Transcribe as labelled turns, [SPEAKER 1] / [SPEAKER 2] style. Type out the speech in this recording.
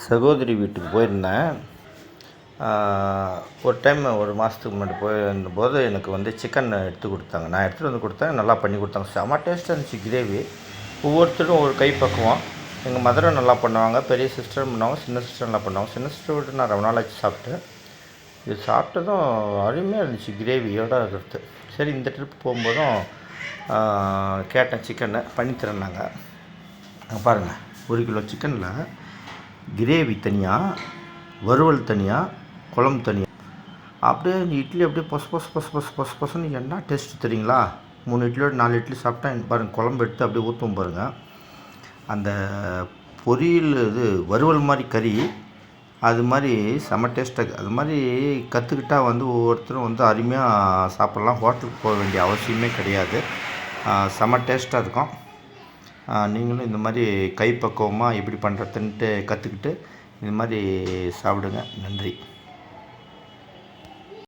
[SPEAKER 1] சகோதரி வீட்டுக்கு போயிருந்தேன். ஒரு டைம் ஒரு மாதத்துக்கு முன்னாடி போயிருந்தபோது எனக்கு வந்து சிக்கன் எடுத்து கொடுத்தாங்க. நான் எடுத்துகிட்டு வந்து கொடுத்தேன், நல்லா பண்ணி கொடுத்தாங்க. செம்ம டேஸ்ட்டாக இருந்துச்சு கிரேவி. ஒவ்வொருத்தரும் ஒரு கை பக்குவம். எங்கள் மதரும் நல்லா பண்ணுவாங்க, பெரிய சிஸ்டரும் பண்ணுவாங்க, சின்ன சிஸ்டர் நல்லா பண்ணுவாங்க. சின்ன சிஸ்டர் விட்டு நான் ரொம்ப நாள் ஆச்சு சாப்பிட்டேன். இது சாப்பிட்டதும் அருமையாக இருந்துச்சு கிரேவியோடு இருக்கிறது. சரி, இந்த ட்ரிப் போகும்போதும் கேட்டேன், சிக்கனை பண்ணித்தரேன்னாங்க. பாருங்கள், 1 கிலோ சிக்கனில் கிரேவி தனியாக, வறுவல் தனியாக, குழம்பு தனியாக. அப்படியே இந்த இட்லி அப்படியே பொசன்னு என்ன டேஸ்ட்டு தெரியுங்களா? 3 இட்லியோட 4 இட்லி சாப்பிட்டா பாருங்கள், குழம்பு எடுத்து அப்படியே ஊற்றும் பாருங்கள். அந்த பொரியல் இது வறுவல் மாதிரி கறி, அது மாதிரி செம்ம டேஸ்ட்டாக. அது மாதிரி கற்றுக்கிட்டா வந்து ஒவ்வொருத்தரும் வந்து அருமையாக சாப்பிட்லாம். ஹோட்டலுக்கு போக வேண்டிய அவசியமே கிடையாது. செம்ம டேஸ்ட்டாக இருக்கும். நீங்களும் இந்த மாதிரி கைப்பக்குவமாக எப்படி பண்ணுறதுன்ட்டு கற்றுக்கிட்டு இது மாதிரி சாப்பிடுங்க. நன்றி.